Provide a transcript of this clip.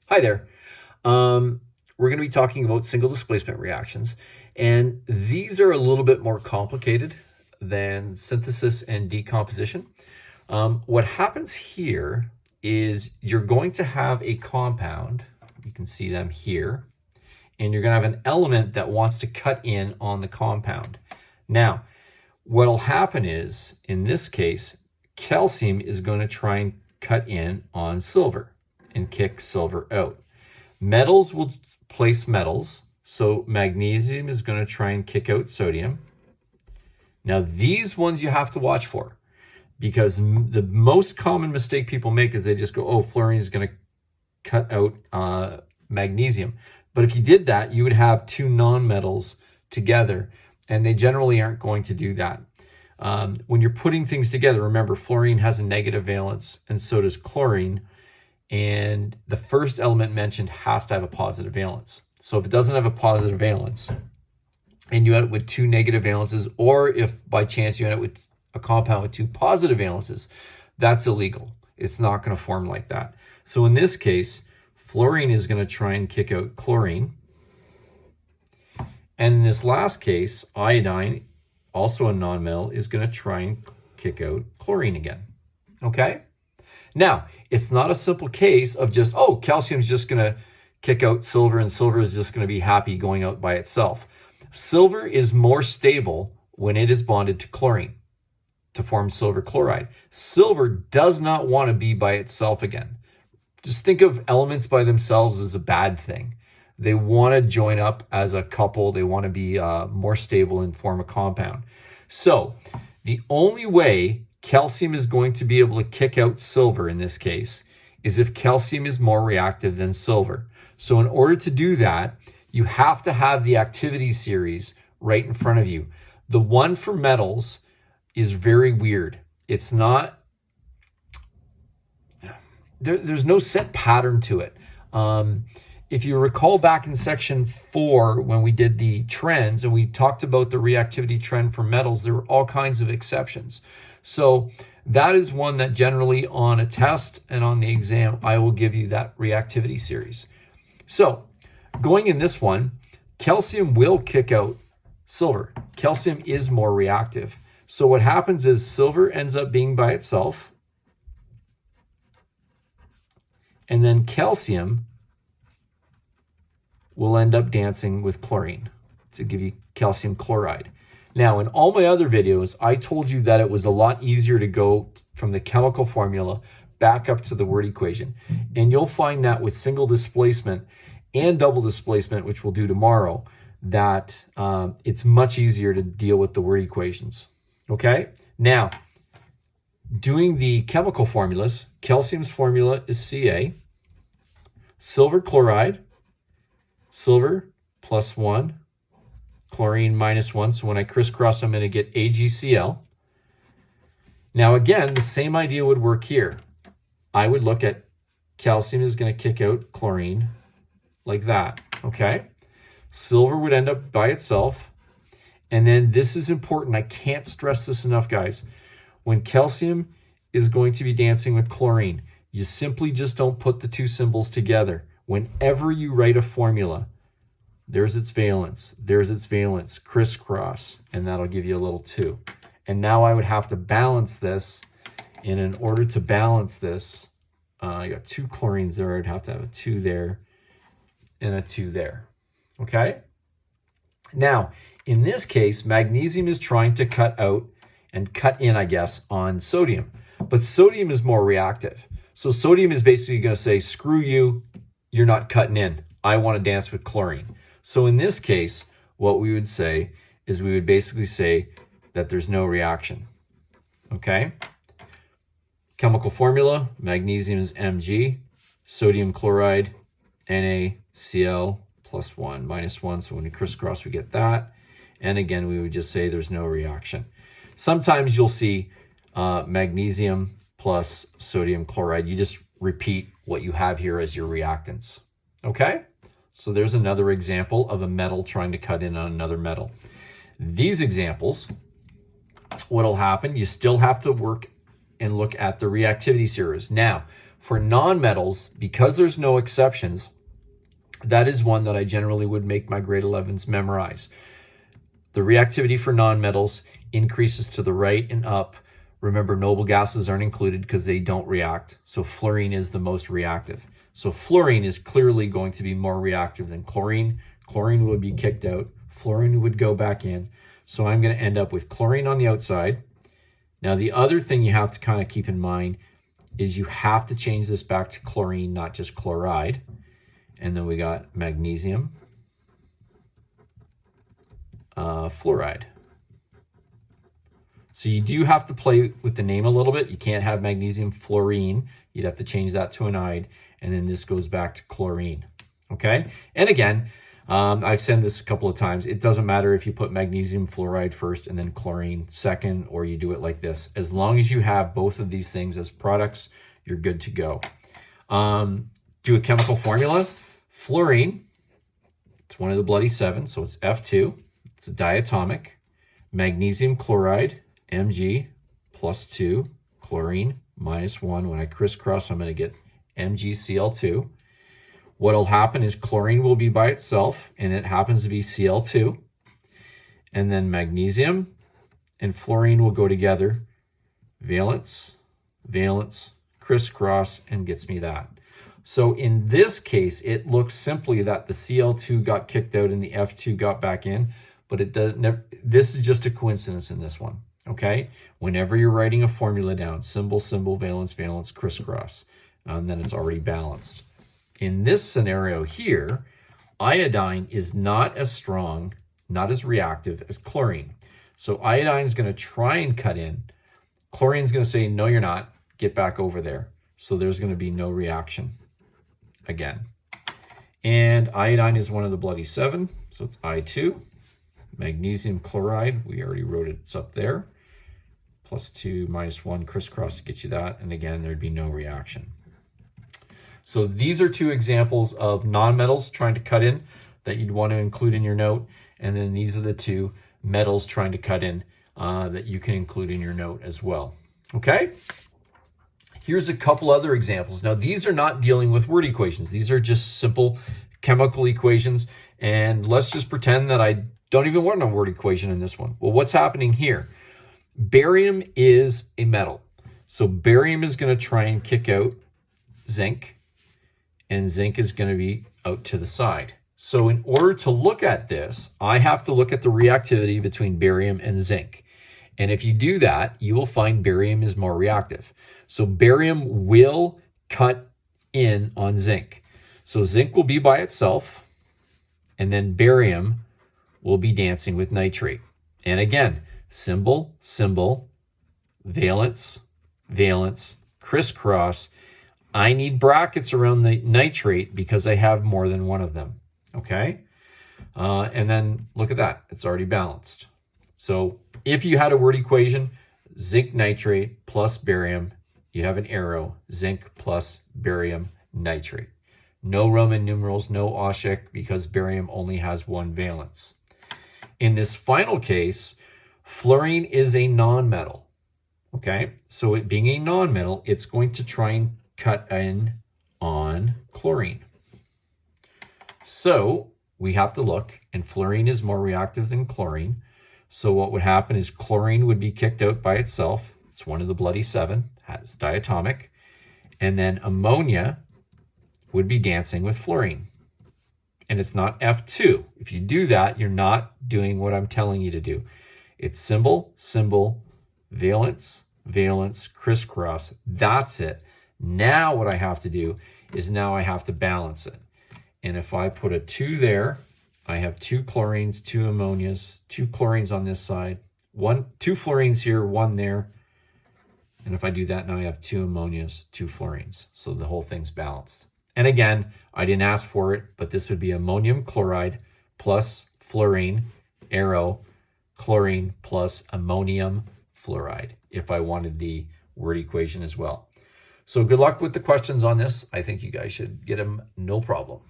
Hi there. We're going to be talking about single displacement reactions, and these are a little bit more complicated than synthesis and decomposition. What happens here is you're going to have a compound, you can see them here, and you're going to have an element that wants to cut in on the compound. Now, what'll happen is, in this case, calcium is going to try and cut in on silver and kick silver out. Metals will place metals, so magnesium is going to try and kick out sodium. Now, these ones you have to watch for, because the most common mistake people make is they just go, oh, fluorine is going to cut out magnesium. But if you did that, you would have two nonmetals together, and they generally aren't going to do that. When you're putting things together, remember, fluorine has a negative valence, and so does chlorine. And the first element mentioned has to have a positive valence. So if it doesn't have a positive valence, and you end up with two negative valences, or if by chance you end up with a compound with two positive valences, that's illegal. It's not going to form like that. So in this case, fluorine is going to try and kick out chlorine. And in this last case, iodine, also a nonmetal, is going to try and kick out chlorine again. Okay? Now, it's not a simple case of just, oh, calcium's just going to kick out silver and silver is just going to be happy going out by itself. Silver is more stable when it is bonded to chlorine to form silver chloride. Silver does not want to be by itself again. Just think of elements by themselves as a bad thing. They want to join up as a couple. They want to be more stable and form a compound. So the only way calcium is going to be able to kick out silver in this case is if calcium is more reactive than silver. So in order to do that, you have to have the activity series right in front of you. The one for metals is very weird. It's not, there's no set pattern to it. If you recall back in section 4, when we did the trends and we talked about the reactivity trend for metals, there were all kinds of exceptions. So that is one that generally on a test and on the exam, I will give you that reactivity series. So going in this one, calcium will kick out silver. Calcium is more reactive. So what happens is silver ends up being by itself, and then calcium will end up dancing with chlorine to give you calcium chloride. Now, in all my other videos, I told you that it was a lot easier to go from the chemical formula back up to the word equation. And you'll find that with single displacement and double displacement, which we'll do tomorrow, that it's much easier to deal with the word equations. Okay? Now, doing the chemical formulas, calcium's formula is Ca, silver chloride, silver plus 1, chlorine minus 1. So when I crisscross, I'm going to get AgCl. Now again, the same idea would work here. I would look at calcium is going to kick out chlorine like that, okay? Silver would end up by itself. And then this is important. I can't stress this enough, guys. When calcium is going to be dancing with chlorine, you simply just don't put the two symbols together. Whenever you write a formula, there's its valence, crisscross, and that'll give you a little 2. And now I would have to balance this, and in order to balance this, I got 2 chlorines there, I'd have to have a 2 there and a 2 there, okay? Now, in this case, magnesium is trying to cut out and cut in, I guess, on sodium, but sodium is more reactive. So sodium is basically going to say, screw you, you're not cutting in. I want to dance with chlorine. So in this case, what we would say is we would basically say that there's no reaction, okay? Chemical formula, magnesium is Mg, sodium chloride, NaCl plus 1 minus 1. So when we crisscross, we get that. And again, we would just say there's no reaction. Sometimes you'll see magnesium plus sodium chloride. You just repeat what you have here as your reactants, okay? So there's another example of a metal trying to cut in on another metal. These examples, what'll happen, you still have to work and look at the reactivity series. Now, for nonmetals, because there's no exceptions, that is one that I generally would make my grade 11s memorize. The reactivity for nonmetals increases to the right and up. Remember, noble gases aren't included because they don't react. So fluorine is the most reactive. So fluorine is clearly going to be more reactive than chlorine. Chlorine would be kicked out. Fluorine would go back in. So I'm going to end up with chlorine on the outside. Now, the other thing you have to kind of keep in mind is you have to change this back to chlorine, not just chloride. And then we got magnesium fluoride. So you do have to play with the name a little bit. You can't have magnesium fluorine. You'd have to change that to an ide. And then this goes back to chlorine. Okay? And again, I've said this a couple of times. It doesn't matter if you put magnesium fluoride first and then chlorine second, or you do it like this. As long as you have both of these things as products, you're good to go. Do a chemical formula. Fluorine, it's one of the bloody seven, so it's F2. It's a diatomic. Magnesium chloride, Mg, +2. Chlorine, -1. When I crisscross, I'm going to get MgCl2. What'll happen is chlorine will be by itself, and it happens to be Cl2. And then magnesium and fluorine will go together. Valence, valence, crisscross, and gets me that. So in this case, it looks simply that the Cl2 got kicked out and the F2 got back in, but it doesn't. This is just a coincidence in this one, okay? Whenever you're writing a formula down, symbol, symbol, valence, valence, crisscross, then it's already balanced. In this scenario here, iodine is not as strong, not as reactive as chlorine. So iodine is going to try and cut in. Chlorine is going to say, no, you're not. Get back over there. So there's going to be no reaction again. And iodine is one of the bloody seven. So it's I2. Magnesium chloride, we already wrote it. It's up there. +2, -1, crisscross to get you that. And again, there'd be no reaction. So these are two examples of nonmetals trying to cut in that you'd want to include in your note. And then these are the two metals trying to cut in that you can include in your note as well. Okay? Here's a couple other examples. Now, these are not dealing with word equations. These are just simple chemical equations. And let's just pretend that I don't even want a word equation in this one. Well, what's happening here? Barium is a metal. So barium is going to try and kick out zinc. And zinc is going to be out to the side. So in order to look at this, I have to look at the reactivity between barium and zinc. And if you do that, you will find barium is more reactive. So barium will cut in on zinc. So zinc will be by itself, and then barium will be dancing with nitrate. And again, symbol, symbol, valence, valence, crisscross. I need brackets around the nitrate because I have more than one of them, okay? And then look at that. It's already balanced. So if you had a word equation, zinc nitrate plus barium, you have an arrow, zinc plus barium nitrate. No Roman numerals, no Oshek, because barium only has one valence. In this final case, fluorine is a nonmetal, okay? So it being a nonmetal, it's going to try and cut in on chlorine. So we have to look, and fluorine is more reactive than chlorine. So what would happen is chlorine would be kicked out by itself. It's one of the bloody seven, has diatomic. And then ammonia would be dancing with fluorine. And it's not F2. If you do that, you're not doing what I'm telling you to do. It's symbol, symbol, valence, valence, crisscross. That's it. Now what I have to do is now I have to balance it. And if I put a 2 there, I have 2 chlorines, 2 ammonias, 2 chlorines on this side, 2 fluorines here, 1 there. And if I do that, now I have 2 ammonias, 2 fluorines. So the whole thing's balanced. And again, I didn't ask for it, but this would be ammonium chloride plus fluorine, arrow, chlorine plus ammonium fluoride, if I wanted the word equation as well. So good luck with the questions on this. I think you guys should get them no problem.